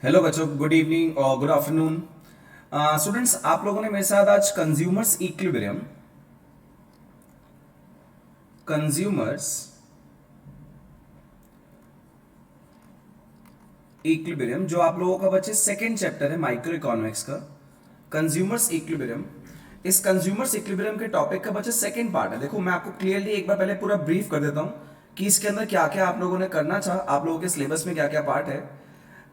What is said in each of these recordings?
Hello बच्चों, good evening और good afternoon. Students, आप लोगों ने मेरे साथ आज कंज्यूमर्स इक्विलिब्रियम जो आप लोगों का बच्चे सेकेंड चैप्टर है माइक्रो इकोनॉमिक्स का, कंज्यूमर्स इक्विलिब्रियम। इस कंज्यूमर्स इक्विलिब्रियम के टॉपिक का बच्चे सेकेंड पार्ट है। देखो, मैं आपको क्लियरली एक बार पहले पूरा ब्रीफ कर देता हूं कि इसके अंदर क्या क्या आप लोगों ने करना चाहा, आप लोगों के सिलेबस में क्या क्या पार्ट है।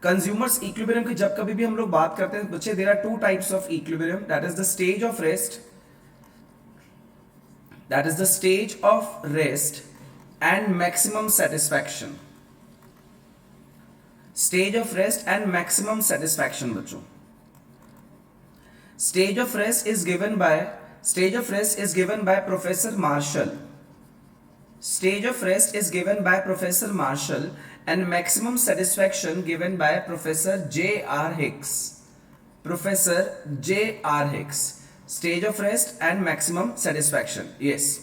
कंज्यूमर्स इक्विलिब्रियम की जब कभी भी हम लोग बात करते हैं बच्चे, there are two types of equilibrium, that is the stage of rest and maximum satisfaction. Stage of rest and maximum satisfaction बच्चों। Stage of rest is given by Professor Marshall. Stage of rest is given by Professor Marshall and maximum satisfaction given by Professor J.R. Hicks. Professor J.R. Hicks. Stage of rest and maximum satisfaction. Yes.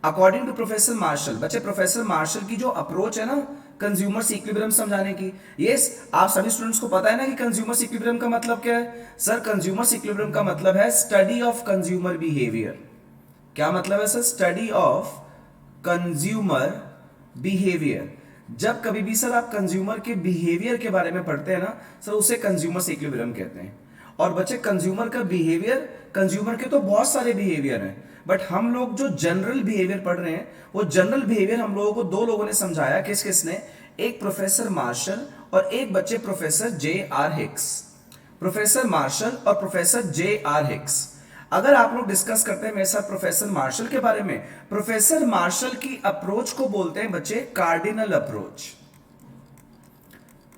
According to Professor Marshall, बच्चे professor martial की जो approach है ना consumers equilibrium समझाने की, yes, आप सभी students को पता है ना कि कंज्यूमर्स इक्विलिब्रियम का मतलब क्या है। सर, कंज्यूमर्स इक्विलिब्रियम का मतलब है स्टडी ऑफ कंज्यूमर बिहेवियर। क्या मतलब है sir? Study of consumer behaviour. जब कभी भी सर आप कंज्यूमर के बिहेवियर के बारे में पढ़ते हैं ना सर, उसे कंज्यूमर्स इक्विलिब्रियम कहते हैं। और बच्चे, कंज्यूमर का बिहेवियर, कंज्यूमर के तो बहुत सारे बिहेवियर हैं, बट हम लोग जो जनरल बिहेवियर पढ़ रहे हैं वो जनरल बिहेवियर हम लोगों को दो लोगों ने समझाया। किस किसने? एक प्रोफेसर मार्शल और एक बच्चे professor J R Hicks. Professor Marshall और प्रोफेसर जे आर हिक्स। अगर आप लोग डिस्कस करते हैं मेरे साथ प्रोफेसर मार्शल के बारे में, प्रोफेसर मार्शल की अप्रोच को बोलते हैं बच्चे कार्डिनल अप्रोच।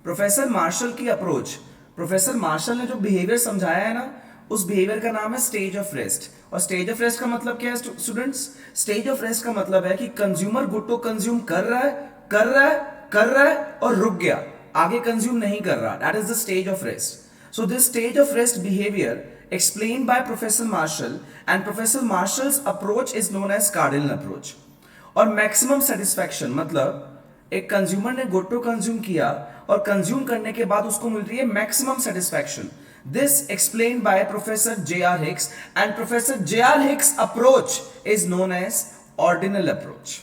प्रोफेसर मार्शल की अप्रोच, प्रोफेसर मार्शल ने जो बिहेवियर समझाया है ना, उस बिहेवियर का नाम है स्टेज ऑफ रेस्ट। और स्टेज ऑफ रेस्ट का मतलब क्या है स्टूडेंट्स? स्टेज ऑफ रेस्ट का मतलब है कि कंज्यूमर गुड को कंज्यूम कर रहा है और रुक गया, आगे कंज्यूम नहीं कर रहा। That is the stage of rest. So this stage of rest behaviour explained by Professor Marshall, and Professor Marshall's approach is known as cardinal approach. और मैक्सिमम सेटिस्फैक्शन मतलब एक कंज्यूमर ने गुड को कंज्यूम किया और कंज्यूम करने के बाद उसको मिल रही है maximum satisfaction. This explained by professor J R. Hicks, and professor J R. Hicks approach is known as ordinal approach.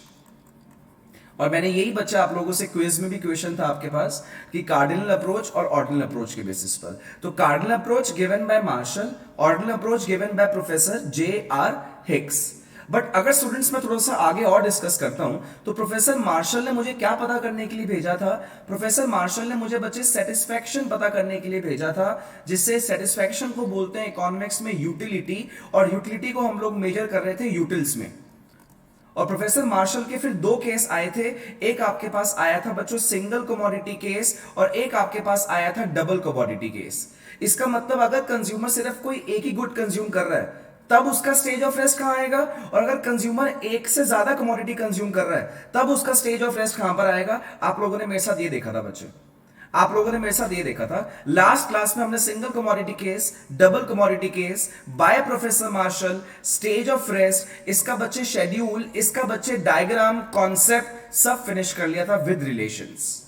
और मैंने यही बच्चा आप लोगों से क्विज में भी क्वेश्चन था आपके पास कि कार्डिनल अप्रोच और ऑर्डिनल अप्रोच के बेसिस पर। तो cardinal approach given by Marshall, ordinal approach given by professor J R Hicks. But अगर स्टूडेंट्स में थोड़ा सा आगे और डिस्कस करता हूं तो प्रोफेसर मार्शल ने मुझे क्या पता करने के लिए भेजा था? प्रोफेसर मार्शल ने मुझे बच्चे सेटिस्फैक्शन पता करने के लिए भेजा था, जिससे सेटिस्फैक्शन को बोलते हैं इकोनॉमिक्स में यूटिलिटी, और यूटिलिटी को हम लोग मेजर कर रहे थे यूटिल्स में। और प्रोफेसर मार्शल के फिर दो केस आए थे, एक आपके पास आया था बच्चों सिंगल कमोडिटी केस, और एक आपके पास आया था डबल कमोडिटी केस। इसका मतलब अगर कंज्यूमर सिर्फ कोई एक ही गुड कंज्यूम कर रहा है तब उसका स्टेज ऑफ रेस्ट कहां आएगा, और अगर कंज्यूमर एक से ज्यादा कमोडिटी कंज्यूम कर रहा है तब उसका स्टेज ऑफ रेस्ट कहां पर आएगा। आप लोगों ने मेरे साथ ये देखा था बच्चे, आप लोगों ने मेरे साथ ये देखा था लास्ट क्लास में, हमने single commodity case, double commodity case by professor Marshall, stage of rest, इसका बच्चे शेड्यूल, इसका बच्चे डायग्राम, कॉन्सेप्ट सब फिनिश कर लिया था विद रिलेशंस।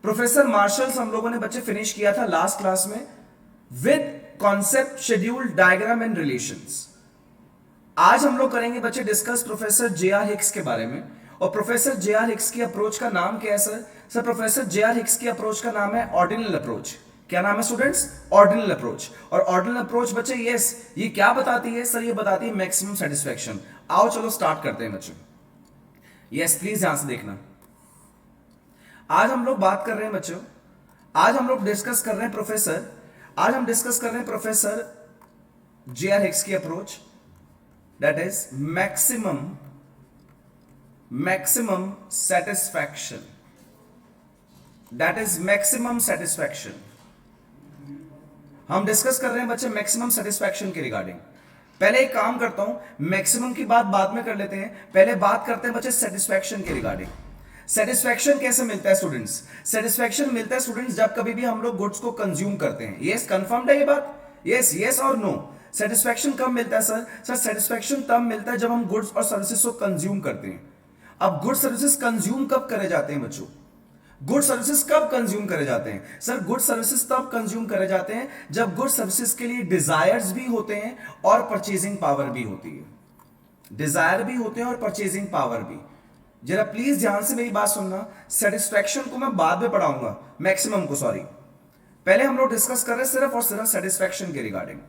प्रोफेसर मार्शल हम लोगों ने बच्चे फिनिश किया था लास्ट क्लास में with concept, schedule, diagram and relations. आज हम लोग करेंगे बच्चे discuss professor J R Hicks के बारे में। और प्रोफेसर जे आर हिक्स की अप्रोच का नाम क्या है sir? Sir, professor J R Hicks की अप्रोच का नाम है ऑर्डिनल अप्रोच। क्या नाम है स्टूडेंट्स? Ordinal approach. और ऑर्डिनल अप्रोच बच्चे, यस, ये क्या बताती है सर? ये बताती है मैक्सिमम सेटिस्फैक्शन। आओ चलो स्टार्ट करते हैं बच्चों। यस, प्लीज ध्यान से देखना। आज हम लोग बात कर रहे हैं बच्चों, आज हम लोग डिस्कस कर रहे हैं प्रोफेसर जे आर हिक्स की approach, that is maximum satisfaction. That is maximum satisfaction. हम डिस्कस कर रहे हैं बच्चे मैक्सिमम सेटिस्फैक्शन के रिगार्डिंग। पहले एक काम करता हूं, मैक्सिमम की बात बाद में कर लेते हैं, पहले बात करते हैं बच्चे सेटिस्फैक्शन के रिगार्डिंग। सेटिस्फैक्शन कैसे मिलता है स्टूडेंट्स? सेटिस्फैक्शन मिलता है स्टूडेंट्स जब कभी भी हम लोग गुड्स को कंज्यूम करते हैं। यस, कंफर्म्ड है ये बात? यस, यस और नो? सेटिस्फैक्शन कब मिलता है सर? सर, सेटिस्फैक्शन तब मिलता है जब हम गुड्स और सर्विसेज को कंज्यूम करते हैं। अब गुड्स सर्विसेज कंज्यूम कब करे जाते हैं बच्चों? गुड सर्विसेज कब कंज्यूम करे जाते हैं सर? गुड सर्विसेज तब कंज्यूम करे जाते हैं जब गुड सर्विसेज के लिए डिजायर्स भी होते हैं और परचेजिंग पावर भी होती है। डिजायर भी होते हैं और परचेजिंग पावर भी। जरा प्लीज ध्यान से मेरी बात सुनना। सेटिस्फैक्शन को मैं बाद में पढ़ाऊंगा, मैक्सिमम को, सॉरी। पहले हम लोग डिस्कस कर रहे हैं सिर्फ और सिर्फ सेटिस्फैक्शन के रिगार्डिंग।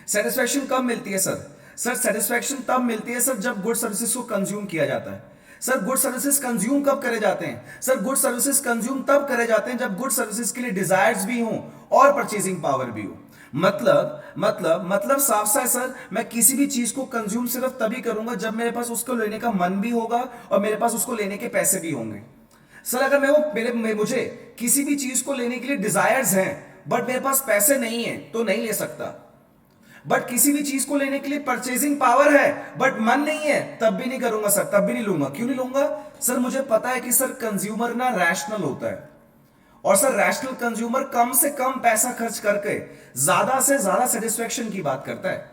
सेटिस्फैक्शन कब मिलती है सर? सर सेटिस्फैक्शन तब मिलती है सर जब गुड सर्विसेज को कंज्यूम किया जाता है। सर गुड सर्विसेज कंज्यूम कब करे जाते हैं? सर गुड सर्विसेज कंज्यूम तब करे जाते हैं जब गुड सर्विसेज के लिए डिजायर्स भी हों और परचेजिंग पावर भी हो। मतलब साफ सा है सर, मैं किसी भी चीज को कंज्यूम सिर्फ तभी करूंगा जब मेरे पास उसको लेने का मन भी होगा और मेरे पास उसको लेने के पैसे भी होंगे। सर अगर मुझे किसी भी चीज को लेने के लिए डिजायर्स हैं बट मेरे पास पैसे नहीं है तो नहीं ले सकता। बट किसी भी चीज को लेने के लिए परचेजिंग पावर है बट मन नहीं है, तब भी नहीं करूंगा सर, तब भी नहीं लूंगा। क्यों नहीं लूंगा सर? मुझे पता है कि सर कंज्यूमर ना रैशनल होता है और सर रैशनल कंज्यूमर कम से कम पैसा खर्च करके ज्यादा से ज्यादा सेटिस्फेक्शन की बात करता है।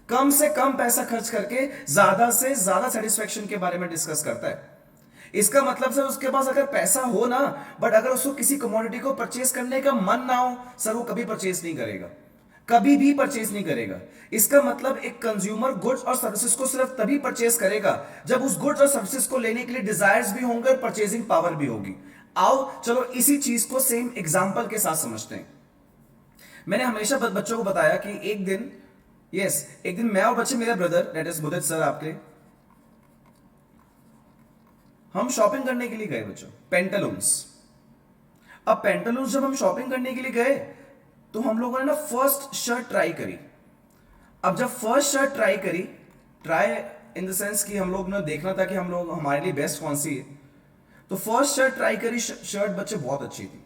कम से कम पैसा खर्च करके ज्यादा से ज्यादा सेटिस्फेक्शन के बारे में डिस्कस करता है। इसका मतलब सर उसके पास अगर पैसा हो ना बट अगर उसको किसी कमोडिटी को परचेज करने का मन ना हो सर, वो कभी परचेज नहीं करेगा, कभी भी परचेज नहीं करेगा। इसका मतलब एक कंज्यूमर गुड्स और सर्विसेज को सिर्फ तभी परचेज करेगा जब उस गुड्स और सर्विसेज को लेने के लिए डिजायर्स भी होंगे और परचेजिंग पावर भी होगी। आओ चलो इसी चीज को सेम एग्जांपल के साथ समझते हैं। मैंने हमेशा बच्चों को बताया कि एक दिन मैं और बच्चे, मेरा ब्रदर दैट इज बुदित सर, आपके हम शॉपिंग करने के लिए गए बच्चों, पेंटालून्स। अब पेंटालून्स जब हम शॉपिंग करने के लिए गए तो हम लोगों ने ना फर्स्ट शर्ट ट्राई करी। अब जब फर्स्ट शर्ट ट्राई करी, ट्राई इन द सेंस कि हम लोग ने देखना था कि हम लोग हमारे लिए बेस्ट कौन सी है, तो फर्स्ट शर्ट ट्राई करी। शर्ट बच्चे बहुत अच्छी थी,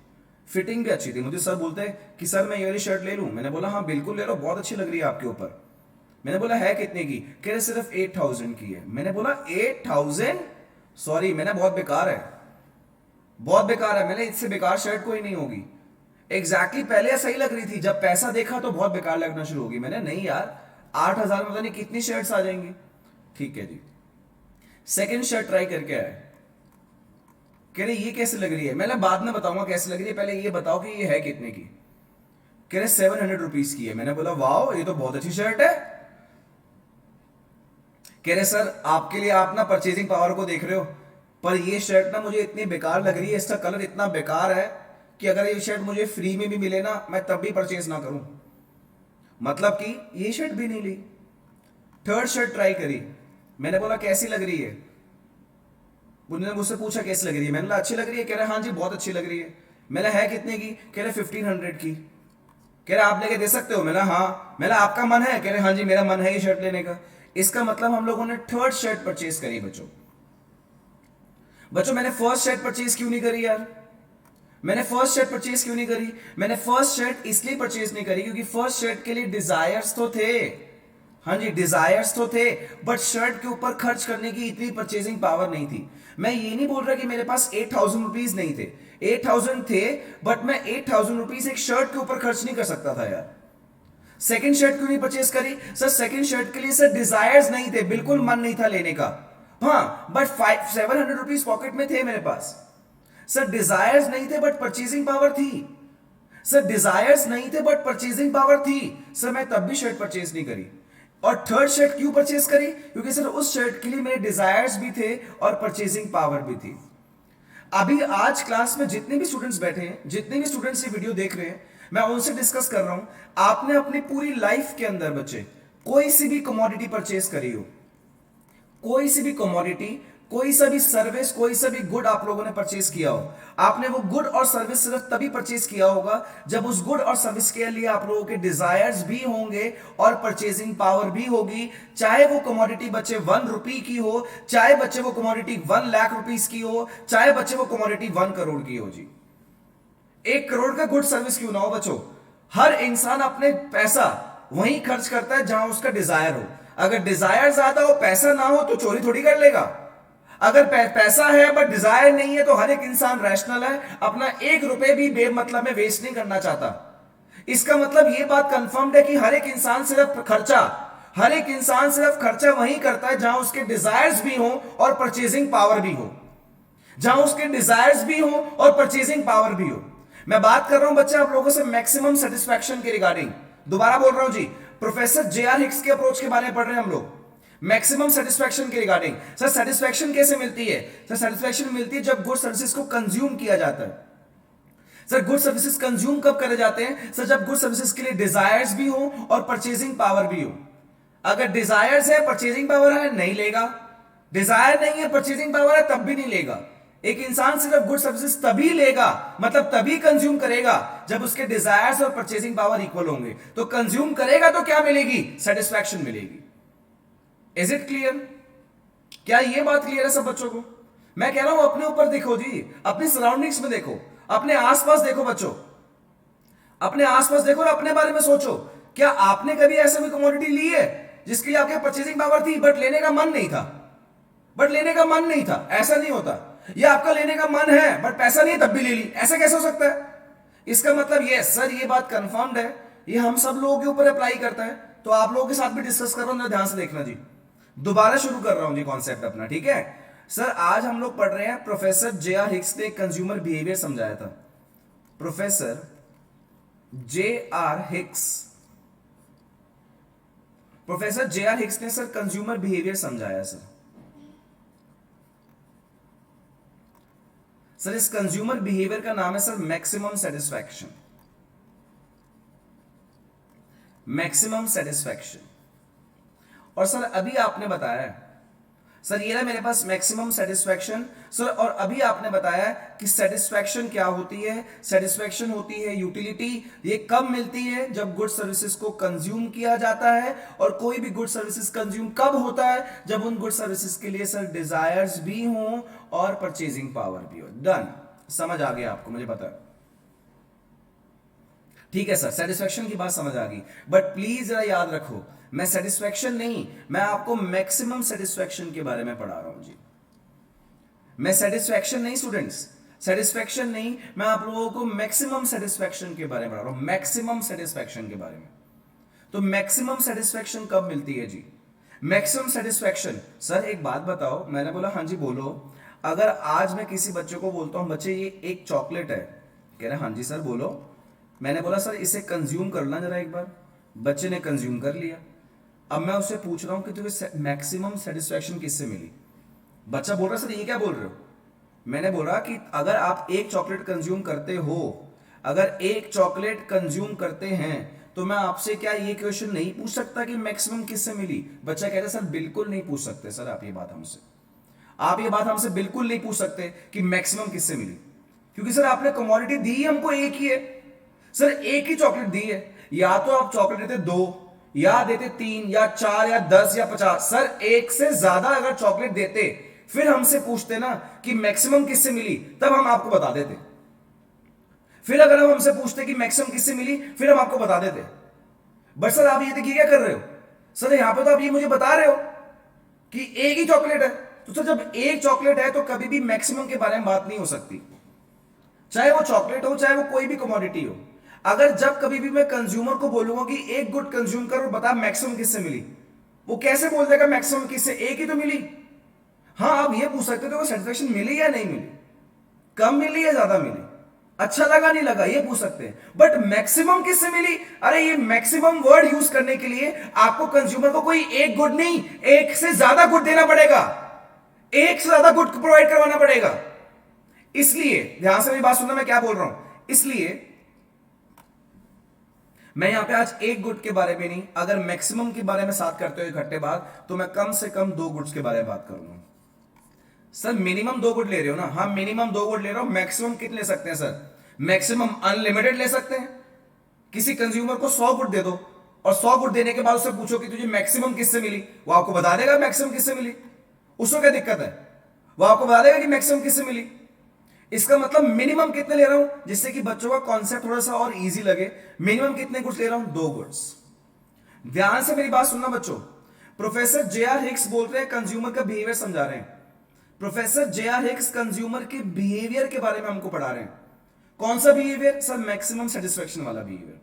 फिटिंग भी अच्छी थी। मुझे सर बोलते हैं कि सर मैं ये वाली शर्ट ले लूं? मैंने बोला हाँ बिल्कुल ले लो, बहुत अच्छी लग रही है आपके ऊपर। मैंने बोला है कितने की? कह रहे सिर्फ 8000 की है। मैंने बोला 8000? सॉरी, मैंने बहुत बेकार है, बहुत बेकार है। मैंने इससे बेकार शर्ट कोई नहीं होगी। एग्जैक्टली पहले सही लग रही थी, जब पैसा देखा तो बहुत बेकार लगना शुरू होगी। मैंने नहीं यार, 8000 में पता नहीं कितनी शर्ट्स आ जाएंगी। ठीक है जी, सेकंड शर्ट ट्राई करके आए। कह रहे ये कैसे लग रही है? मैंने बाद में बताऊंगा कैसे लग रही है, पहले ये बताओ कि ये है कितने की। कह रहे 700 रुपीज की है। मैंने बोला वाह, ये तो बहुत अच्छी शर्ट है। कह रहे सर आपके लिए आप ना परचेजिंग पावर को देख रहे हो, पर ये शर्ट ना मुझे इतनी बेकार लग रही है, इसका कलर इतना बेकार है कि अगर ये शर्ट मुझे फ्री में भी मिले ना मैं तब भी परचेज ना करूं। मतलब कि ये शर्ट भी नहीं ली। थर्ड शर्ट ट्राई करी। मैंने बोला कैसी लग रही है? उन्होंने मुझसे पूछा कैसी लग रही है? मैंने बोला अच्छी लग रही है। कह रहे हाँ जी बहुत अच्छी लग रही है। मैंने है कितने की? कह रहे 1500 की। कह रहे आप लेके दे सकते हो? मैंने हाँ। मैंने आपका मन है? कह रहे हाँ जी मेरा मन है ये शर्ट लेने का। इसका मतलब हम लोगों ने थर्ड शर्ट परचेज करी बच्चों। मैंने फर्स्ट शर्ट परचेज क्यों नहीं करी यार? मैंने फर्स्ट शर्ट परचेज क्यों नहीं करी? मैंने फर्स्ट शर्ट इसलिए परचेज नहीं करी क्योंकि फर्स्ट शर्ट के लिए डिजायर्स तो थे। हाँ जी डिजायर्स तो थे, बट शर्ट के ऊपर खर्च करने की इतनी परचेजिंग पावर नहीं थी। मैं ये नहीं बोल रहा कि मेरे पास 8000 रुपीज नहीं थे, 8000 थे, बट मैं 8000 रुपीज एक शर्ट के ऊपर खर्च नहीं कर सकता था यार। सेकंड शर्ट क्यों नहीं परचेज करी? सर सेकंड शर्ट के लिए सर डिजायर्स नहीं थे, बिल्कुल मन नहीं था लेने का। हाँ बट 700 रुपीज पॉकेट में थे मेरे पास। सर डिजायर्स नहीं थे बट परचेजिंग पावर थी। सर डिजायर्स नहीं थे बट परचेजिंग पावर थी। सर मैं तब भी शर्ट परचेज नहीं करी। और थर्ड शर्ट क्यों परचेज करी? क्योंकि सर उस शर्ट के लिए मेरे डिजायर्स भी थे और परचेजिंग पावर भी थी। अभी आज क्लास में जितने भी स्टूडेंट्स बैठे हैं, जितने भी स्टूडेंट्स ये वीडियो देख रहे हैं, मैं उनसे डिस्कस कर रहा हूं, आपने अपनी पूरी लाइफ के अंदर बच्चे कोई सी भी कमोडिटी परचेज करी हो, कोई सी भी कमोडिटी, कोई सा भी सर्विस, कोई सा भी गुड आप लोगों ने परचेज किया हो, आपने वो गुड और सर्विस सिर्फ तभी परचेज किया होगा जब उस गुड और सर्विस के लिए आप लोगों के डिजायर्स भी होंगे और परचेजिंग पावर भी होगी। चाहे वो कमोडिटी बच्चे 1 रुपए की हो, चाहे बच्चे वो कमोडिटी 1 लाख रुपीस की हो, चाहे बच्चे वो कमोडिटी 1 करोड़ की हो जी। 1 करोड़ का गुड सर्विस क्यों ना हो बच्चों, हर इंसान अपने पैसा वहीं खर्च करता है जहां उसका डिजायर हो। अगर डिजायर ज्यादा हो, पैसा ना हो, तो चोरी थोड़ी कर लेगा। अगर पैसा है बट डिजायर नहीं है तो हर एक इंसान रैशनल है, अपना 1 रुपए भी बेमतलब में वेस्ट नहीं करना चाहता। इसका मतलब यह बात कंफर्म्ड है कि हर एक इंसान सिर्फ खर्चा वहीं करता है जहां उसके डिजायर्स भी हो और परचेजिंग पावर भी हो। जहां उसके डिजायर्स भी हो और परचेजिंग पावर भी हो। मैं बात कर रहा हूं बच्चे आप लोगों से मैक्सिमम सेटिस्फैक्शन के रिगार्डिंग। दोबारा बोल रहा हूं जी, प्रोफेसर जे.आर. हिक्स के अप्रोच के बारे में पढ़ रहे हैं हम लोग मैक्सिमम सेटिस्फैक्शन के रिगार्डिंग। सर सेटिस्फैक्शन कैसे मिलती है? सर सेटिस्फैक्शन मिलती है जब गुड सर्विसेज को कंज्यूम किया जाता है। सर गुड सर्विसेज कंज्यूम कब करे जाते हैं? सर जब गुड सर्विसेज के लिए डिजायर्स भी हो और परचेजिंग पावर भी हो। अगर डिजायर्स है, परचेजिंग पावर है, नहीं लेगा। डिजायर नहीं है, परचेजिंग पावर है, तब भी नहीं लेगा। एक इंसान सिर्फ गुड सर्विसेज तभी लेगा, मतलब तभी कंज्यूम करेगा जब उसके डिजायर्स और परचेजिंग पावर इक्वल होंगे। तो कंज्यूम करेगा तो क्या मिलेगी? सेटिस्फैक्शन मिलेगी। Is it clear? क्या ये बात क्लियर है सब बच्चों को? मैं कह रहा हूं अपने ऊपर देखो जी, अपनी सराउंडिंग्स में देखो, अपने आसपास देखो बच्चों, अपने आसपास देखो और अपने बारे में सोचो। क्या आपने कभी ऐसे कोई कमोडिटी ली है जिसके लिए आपके परचेजिंग पावर थी बट लेने का मन नहीं था? बट लेने का मन नहीं था, ऐसा नहीं होता। या आपका लेने का मन है बट पैसा नहीं है तब भी ले ली, ऐसा कैसे हो सकता है? इसका मतलब ये सर ये बात कंफर्म्ड है, ये हम सब लोगों के ऊपर अप्लाई करता है। तो आप लोगों के साथ भी डिस्कस कर रहा हूं, ध्यान से देखना जी। दोबारा शुरू कर रहा हूं जी कॉन्सेप्ट अपना, ठीक है सर? आज हम लोग पढ़ रहे हैं प्रोफेसर जे.आर. हिक्स ने कंज्यूमर बिहेवियर समझाया था। Professor J R. Hicks, professor J R. Hicks ने सर कंज्यूमर बिहेवियर समझाया सर। सर इस कंज्यूमर बिहेवियर का नाम है sir maximum satisfaction. Maximum satisfaction. और सर अभी आपने बताया सर ये रहा मेरे पास मैक्सिमम सेटिस्फैक्शन सर, और अभी आपने बताया कि सेटिस्फैक्शन क्या होती है? सेटिस्फैक्शन होती है यूटिलिटी। ये कब मिलती है? जब गुड सर्विसेज को कंज्यूम किया जाता है। और कोई भी गुड सर्विसेज कंज्यूम कब होता है? जब उन गुड सर्विसेज के लिए सर डिजायर्स भी हों और परचेजिंग पावर भी हो। डन, समझ आ गया आपको, मुझे पता है। ठीक है सर, सेटिस्फैक्शन की बात समझ आ गई, बट प्लीज जरा याद रखो मैं सेटिस्फैक्शन नहीं, मैं आपको मैक्सिमम सेटिस्फैक्शन के बारे में पढ़ा रहा हूं जी। मैं सेटिस्फैक्शन नहीं स्टूडेंट्स, सेटिस्फैक्शन नहीं, मैं आप लोगों को मैक्सिमम सेटिस्फैक्शन के बारे में पढ़ा रहा हूं, मैक्सिमम सेटिस्फैक्शन के बारे में। तो मैक्सिमम सेटिस्फैक्शन कब मिलती है जी? मैक्सिमम सेटिस्फैक्शन सर एक बात बताओ, मैंने बोला हाँ जी बोलो। अगर आज मैं किसी बच्चे को बोलता हूं बच्चे ये एक चॉकलेट है, कह रहे हाँ जी सर बोलो। मैंने बोला सर इसे कंज्यूम करना जरा एक बार, बच्चे ने कंज्यूम कर लिया। अब मैं उससे पूछ रहा हूं कि तुझे मैक्सिमम सेटिस्फैक्शन किससे मिली? बच्चा बोल रहा सर ये क्या बोल रहे हो? मैंने बोला कि अगर आप एक चॉकलेट कंज्यूम करते हो, अगर एक चॉकलेट कंज्यूम करते हैं तो मैं आपसे क्या ये क्वेश्चन नहीं पूछ सकता कि मैक्सिमम किससे मिली? बच्चा कहता है सर बिल्कुल नहीं पूछ सकते सर, आप ये बात हमसे, आप ये बात हमसे बिल्कुल नहीं पूछ सकते कि मैक्सिमम किससे मिली, क्योंकि सर आपने कमोडिटी दी हमको एक ही है सर, एक ही चॉकलेट दी है। या तो आप चॉकलेट देते 2 या देते 3 या 4 या 10 या 50, सर एक से ज्यादा अगर चॉकलेट देते फिर हमसे पूछते ना कि मैक्सिमम किससे मिली, तब हम आपको बता देते। फिर अगर हम हमसे पूछते कि मैक्सिमम किससे मिली फिर हम आपको बता देते। बट सर आप ये देखिए क्या कर रहे हो सर, यहां पे तो आप ये मुझे बता रहे हो कि एक ही चॉकलेट है। तो सर जब एक चॉकलेट है तो कभी भी मैक्सिमम के बारे में बात नहीं हो सकती, चाहे वो चॉकलेट हो चाहे वो कोई भी कमोडिटी हो। अगर जब कभी भी मैं कंज्यूमर को बोलूंगा कि एक गुड कंज्यूम कर और बता मैक्सिमम किससे मिली, वो कैसे बोल देगा मैक्सिमम किससे? एक ही तो मिली। हाँ आप ये पूछ सकते थे सेटिस्फैक्शन मिली या नहीं मिली, कम मिली या ज्यादा मिली, अच्छा लगा नहीं लगा, ये पूछ सकते हैं। बट मैक्सिमम किससे मिली? अरे ये मैक्सिमम वर्ड यूज करने के लिए आपको कंज्यूमर को कोई एक गुड नहीं, एक से ज्यादा गुड देना पड़ेगा, एक से ज्यादा गुड प्रोवाइड करवाना पड़ेगा। इसलिए ध्यान से मेरी बात सुनना, मैं क्या बोल रहा हूं। इसलिए मैं यहां पे आज एक गुड के बारे में नहीं, अगर मैक्सिमम के बारे में साथ करते हो इकट्ठे बात, तो मैं कम से कम 2 गुड्स के बारे में बात करूंगा। सर मिनिमम 2 गुड ले रहे हो ना? हाँ मिनिमम 2 गुड ले रहा हूं। मैक्सिमम कितने ले सकते हैं सर? मैक्सिमम अनलिमिटेड ले सकते हैं। किसी कंज्यूमर को 100 गुड दे दो और 100 गुड देने के बाद उससे पूछो कि तुझे मैक्सिमम किससे मिली, वो आपको बता देगा मैक्सिमम किससे मिली। उसको क्या दिक्कत है, वो आपको बता देगा कि मैक्सिमम किससे मिली। इसका मतलब मिनिमम कितने ले रहा हूं, जिससे कि बच्चों का कॉन्सेप्ट थोड़ा सा और इजी लगे। मिनिमम कितने गुड्स ले रहा हूं? 2 गुड्स। ध्यान से मेरी बात सुनना बच्चों। Professor J R. हिक्स बोल रहे हैं कंज्यूमर का बिहेवियर समझा रहे हैं। Professor J R. हिक्स कंज्यूमर के बिहेवियर के बारे में हमको पढ़ा रहे हैं। कौन सा बिहेवियर? सर मैक्सिमम सेटिस्फैक्शन वाला बिहेवियर।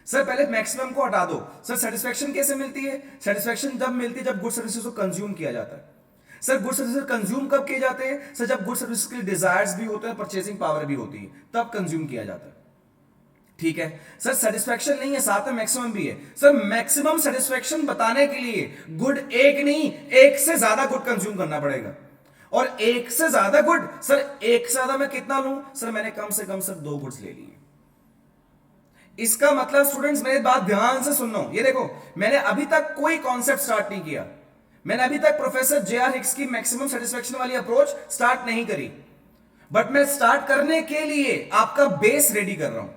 सर पहले मैक्सिमम को हटा दो। सर सेटिस्फैक्शन कैसे मिलती है? सेटिस्फैक्शन तब मिलती है जब गुड सर्विसेज को कंज्यूम किया जाता है। सर गुड्स सर्विसेज कंज्यूम कब किए जाते हैं? सर जब गुड्स सर्विसेज के लिए डिजायर्स भी होते हैं, परचेसिंग पावर भी होती है, तब कंज्यूम किया जाता है। ठीक है सर, सेटिस्फैक्शन नहीं है, साथ में मैक्सिमम भी है। सर मैक्सिमम सेटिस्फैक्शन बताने के लिए गुड एक नहीं, एक से ज्यादा गुड कंज्यूम करना पड़ेगा। और एक से ज्यादा गुड, सर एक से ज्यादा मैं कितना लूं? सर मैंने कम से कम सर 2 गुड्स ले लिए। इसका मतलब स्टूडेंट्स मेरी बात ध्यान से सुनना, ये देखो मैंने अभी तक कोई कॉन्सेप्ट स्टार्ट नहीं किया, मैंने अभी तक प्रोफेसर जे.आर. हिक्स की मैक्सिमम सेटिस्फैक्शन वाली अप्रोच स्टार्ट नहीं करी, बट मैं स्टार्ट करने के लिए आपका बेस रेडी कर रहा हूं।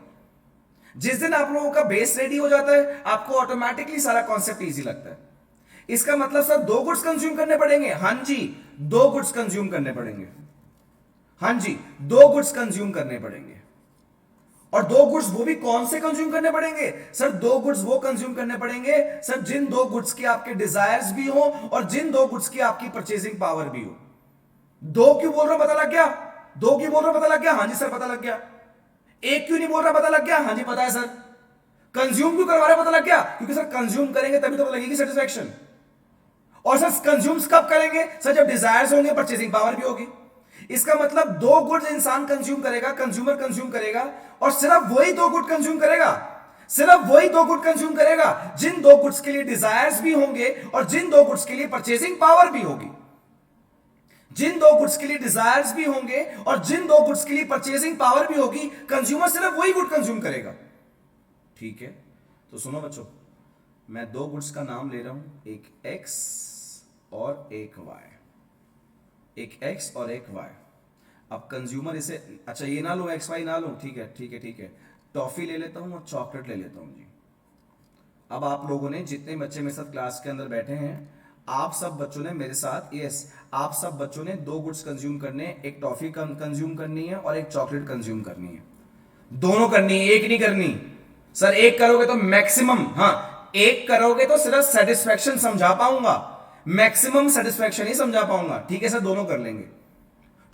जिस दिन आप लोगों का बेस रेडी हो जाता है, आपको ऑटोमेटिकली सारा कॉन्सेप्ट इजी लगता है। इसका मतलब सर 2 गुड्स कंज्यूम करने पड़ेंगे? हां जी, 2 गुड्स कंज्यूम करने पड़ेंगे। हां जी, 2 गुड्स कंज्यूम करने पड़ेंगे। और 2 गुड्स वो भी कौन से कंज्यूम करने पड़ेंगे? सर 2 गुड्स वो कंज्यूम करने पड़ेंगे सर जिन 2 गुड्स के आपके डिजायर्स भी हो और जिन 2 गुड्स की आपकी परचेजिंग पावर भी हो। 2 क्यों बोल रहा हूं, पता लग गया? 2 क्यों बोल रहा हूं, पता लग गया? हां जी सर पता लग गया। 1 क्यों नहीं बोल रहा, पता लग गया? हां जी पता है सर। कंज्यूम क्यों करवा रहे, पता लग गया? क्योंकि सर कंज्यूम करेंगे तभी तो लगेगी सेटिस्फैक्शन। और सर कंज्यूम्स कब करेंगे? सर जब डिजायर्स होंगे, परचेजिंग पावर भी होगी। इसका मतलब 2 गुड्स इंसान कंज्यूम करेगा, कंज्यूमर कंज्यूम करेगा, और सिर्फ वही 2 गुड कंज्यूम करेगा, सिर्फ वही 2 गुड कंज्यूम करेगा जिन 2 गुड्स के लिए डिजायर्स भी होंगे और जिन 2 गुड्स के लिए परचेजिंग पावर भी होगी। जिन 2 गुड्स के लिए डिजायर्स भी होंगे और जिन 2 गुड्स के लिए परचेजिंग पावर भी होगी, कंज्यूमर सिर्फ वही गुड कंज्यूम करेगा। ठीक है, तो सुनो बच्चों, मैं 2 गुड्स का नाम ले रहा हूं, एक एक्स और एक वाई, एक एक्स और एक वाई। अब कंज्यूमर इसे, अच्छा ये ना लो, एक्स वाई ना लो, ठीक है ठीक है ठीक है, टॉफी ले लेता हूं और चॉकलेट ले लेता हूं जी। अब आप लोगों ने, जितने बच्चे मेरे साथ क्लास के अंदर बैठे हैं, आप सब बच्चों ने मेरे साथ, यस आप सब बच्चों ने 2 गुड्स कंज्यूम करने, एक टॉफी कंज्यूम करनी है और एक चॉकलेट कंज्यूम करनी है। दोनों करनी है, एक नहीं करनी। सर एक करोगे तो मैक्सिमम, हाँ एक करोगे तो सिर्फ सेटिस्फैक्शन समझा पाऊंगा, मैक्सिमम सेटिस्फैक्शन ही समझा पाऊंगा। ठीक है सर, दोनों कर लेंगे,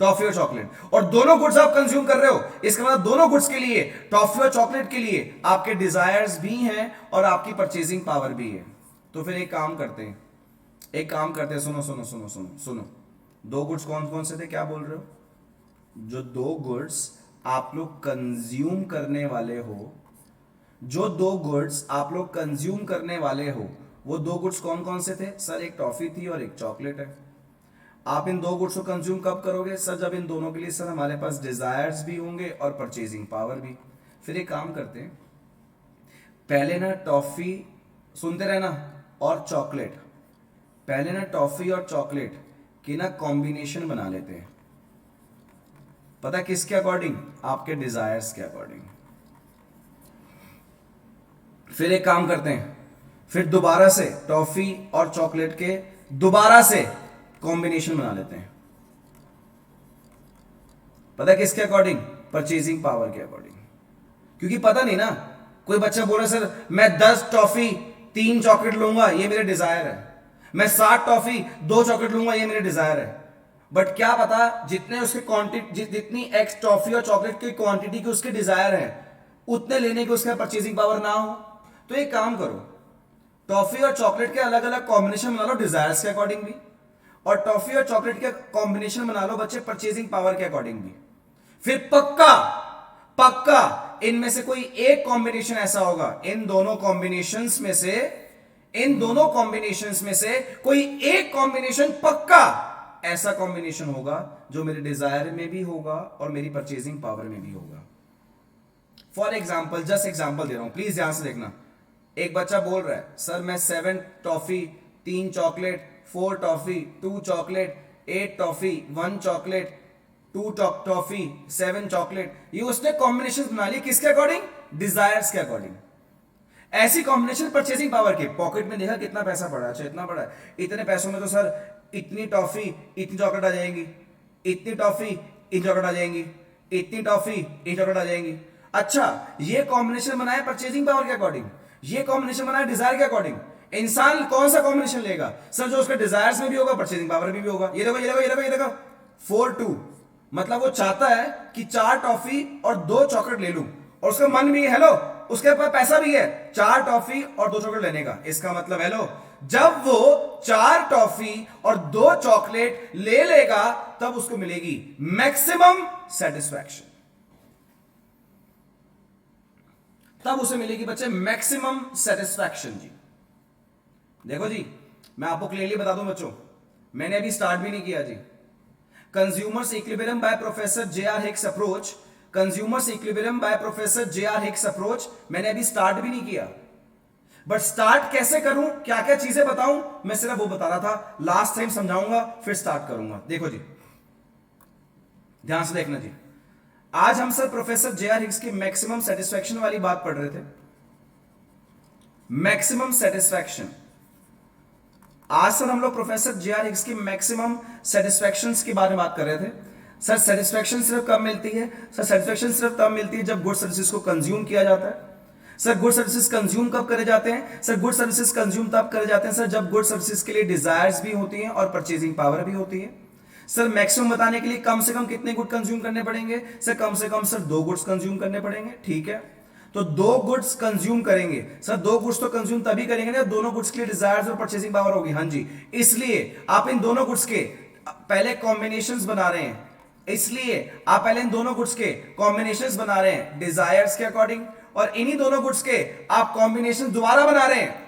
टॉफी और चॉकलेट। और दोनों गुड्स आप कंज्यूम कर रहे हो, इसका मतलब दोनों गुड्स के लिए, टॉफी और चॉकलेट के लिए आपके डिजायर्स भी हैं और आपकी परचेजिंग पावर भी है। तो फिर एक काम करते हैं, एक काम करते हैं, सुनो सुनो सुनो सुनो सुनो, 2 गुड्स कौन कौन से थे, क्या बोल रहे हो? जो 2 गुड्स आप लोग कंज्यूम करने वाले हो, जो 2 गुड्स आप लोग कंज्यूम करने वाले हो, वो 2 गुड्स कौन कौन से थे? सर एक टॉफी थी और एक चॉकलेट है। आप इन 2 गुड्स को कंज्यूम कब करोगे? सर जब इन दोनों के लिए सर हमारे पास डिजायर्स भी होंगे और परचेजिंग पावर भी। फिर एक काम करते हैं, पहले ना टॉफी, सुनते रहना, और चॉकलेट, पहले ना टॉफी और चॉकलेट की ना कॉम्बिनेशन बना लेते हैं। पता किसके अकॉर्डिंग? आपके डिजायर्स के अकॉर्डिंग। फिर एक काम करते हैं, फिर दोबारा से टॉफी और चॉकलेट के दोबारा से कॉम्बिनेशन बना लेते हैं। पता किसके अकॉर्डिंग? परचेजिंग पावर के अकॉर्डिंग। क्योंकि पता नहीं ना, कोई बच्चा बोल रहा है सर मैं 10 टॉफी 3 चॉकलेट लूंगा, ये मेरे डिजायर है, मैं 7 टॉफी 2 चॉकलेट लूंगा, ये मेरे डिजायर है। बट क्या पता जितने उसके क्वांटिटी, जितनी एक्स टॉफी और चॉकलेट की क्वांटिटी की उसके डिजायर है, उतने लेने की उसका परचेजिंग पावर ना हो। तो एक काम करो, टॉफी और चॉकलेट के अलग अलग कॉम्बिनेशन बना लो डिजायर्स के अकॉर्डिंग भी, और टॉफी और चॉकलेट के कॉम्बिनेशन बना लो बच्चे परचेजिंग पावर के अकॉर्डिंग भी। फिर पक्का पक्का इनमें से कोई एक कॉम्बिनेशन ऐसा होगा, इन दोनों कॉम्बिनेशंस में से, इन दोनों कॉम्बिनेशंस में से कोई एक कॉम्बिनेशन पक्का ऐसा कॉम्बिनेशन होगा जो मेरे डिजायर में भी होगा और मेरी परचेजिंग पावर में भी होगा। फॉर एग्जाम्पल, जस्ट एग्जाम्पल दे रहा हूं, प्लीज ध्यान से देखना। एक बच्चा बोल रहा है सर मैं 7 toffee 3 chocolate, 4 toffee 2 chocolate, 8 toffee 1 chocolate, 2 toffee 7 chocolate. ये उसने कॉम्बिनेशन बना ली, किसके अकॉर्डिंग? डिजायर्स के अकॉर्डिंग। ऐसी कॉम्बिनेशन परचेजिंग पावर के, पॉकेट में देखा कितना पैसा पड़ा, अच्छा इतना पड़ा, इतने पैसों में तो सर इतनी टॉफी इतनी चॉकलेट आ जाएंगी, इतनी टॉफी इतनी चॉकलेट आ जाएंगी, इतनी टॉफी इतनी चॉकलेट आ जाएंगी। अच्छा ये कॉम्बिनेशन बनाया परचेजिंग पावर के अकॉर्डिंग, ये कॉम्बिनेशन बनाया डिजायर के अकॉर्डिंग। इंसान कौन सा कॉम्बिनेशन लेगा? सर जो उसके डिजायर्स में भी होगा, परचेजिंग पावर में भी होगा। ये देखो ये देखो ये देखो ये देखो 4-2, मतलब वो चाहता है कि 4 टॉफी और 2 चॉकलेट ले लूं, और उसका मन भी है, हेलो उसके पास पैसा भी है 4 टॉफी और 2 चॉकलेट लेने का। इसका मतलब हेलो जब वो 4 टॉफी और 2 चॉकलेट ले लेगा तब उसको मिलेगी मैक्सिमम सेटिस्फैक्शन। तब उसे मिलेगी बच्चे मैक्सिमम सेटिस्फैक्शन। जी देखो जी, मैं आपको क्लियरली बता दूं बच्चों, मैंने अभी स्टार्ट भी नहीं किया जी। Consumer's equilibrium by professor J R. Hicks approach, consumer's equilibrium by professor J R. Hicks approach मैंने अभी स्टार्ट भी नहीं किया। बट स्टार्ट कैसे करूं, क्या क्या चीजें बताऊं, मैं सिर्फ वो बता रहा था। लास्ट टाइम समझाऊंगा फिर स्टार्ट करूंगा। देखो जी, ध्यान से देखना जी। आज हम सर प्रोफेसर जे.आर. हिक्स की मैक्सिमम सेटिस्फैक्शन वाली बात पढ़ रहे थे। मैक्सिमम सेटिस्फैक्शन, आज सर हम लोग प्रोफेसर जे.आर. हिक्स की मैक्सिमम सेटिस्फैक्शंस के बारे में बात कर रहे थे। सर सेटिस्फैक्शन सिर्फ कब मिलती है? सर सेटिस्फैक्शन सिर्फ तब मिलती है जब गुड सर्विसेज को कंज्यूम किया जाता है। सर गुड सर्विसेज कंज्यूम कब करे जाते हैं? सर गुड सर्विसेज कंज्यूम तब करे जाते हैं सर जब गुड सर्विसेज के लिए डिजायर्स भी होती हैं और परचेजिंग पावर भी होती है। सर मैक्सिमम बताने के लिए कम से कम कितने गुड कंज्यूम करने पड़ेंगे? सर कम से कम सर 2 गुड्स कंज्यूम करने पड़ेंगे। ठीक है, तो 2 गुड्स कंज्यूम करेंगे सर। 2 गुड्स तो कंज्यूम तभी करेंगे ना दोनों गुड्स के लिए डिजायर्स और परचेजिंग पावर होगी। हाँ जी, इसलिए आप इन दोनों गुड्स के पहले कॉम्बिनेशंस बना रहे हैं। इसलिए आप पहले इन दोनों गुड्स के कॉम्बिनेशंस बना रहे हैं डिजायर्स के अकॉर्डिंग, और इन्हीं दोनों गुड्स के आप कॉम्बिनेशन दोबारा बना रहे हैं।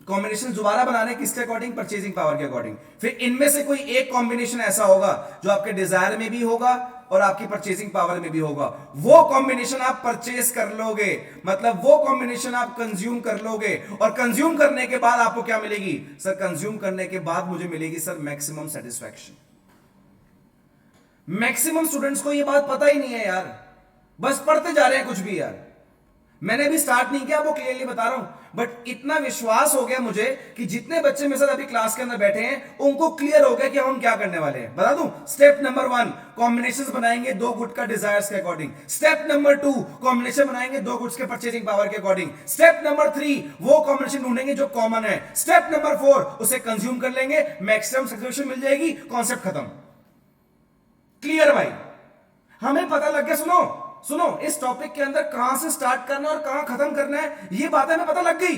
कॉम्बिनेशन दोबारा बना रहे हैं किसके अकॉर्डिंग? परचेजिंग पावर के अकॉर्डिंग। फिर इनमें से कोई एक कॉम्बिनेशन ऐसा होगा जो आपके डिजायर में भी होगा और आपकी परचेजिंग पावर में भी होगा। वो कॉम्बिनेशन आप परचेज कर लोगे, मतलब वो कॉम्बिनेशन आप कंज्यूम कर लोगे। और कंज्यूम करने के बाद आपको क्या मिलेगी? सर कंज्यूम करने के बाद मुझे मिलेगी sir maximum satisfaction. Maximum students को ये बात पता ही नहीं है यार, बस पढ़ते जा रहे हैं कुछ भी यार। मैंने भी स्टार्ट नहीं किया, वो क्लियरली बता रहा हूं। बट इतना विश्वास हो गया मुझे कि जितने बच्चे मेरे साथ अभी क्लास के अंदर बैठे हैं उनको क्लियर हो गया कि हम क्या करने वाले हैं। बता दूं, स्टेप नंबर 1 कॉम्बिनेशंस बनाएंगे 2 गुड का डिजायर्स के अकॉर्डिंग। स्टेप नंबर 2 कॉम्बिनेशन बनाएंगे 2 गुड्स के परचेजिंग पावर के अकॉर्डिंग। स्टेप नंबर 3 वो कॉम्बिनेशन ढूंढेंगे जो कॉमन है। स्टेप नंबर 4 उसे कंज्यूम कर लेंगे, मैक्सिमम सेटिस्फैक्शन मिल जाएगी, कॉन्सेप्ट खत्म। क्लियर भाई? हमें पता लग गया। सुनो सुनो, इस टॉपिक के अंदर कहां से स्टार्ट करना और कहां खत्म करना है ये बातें हमें पता लग गई।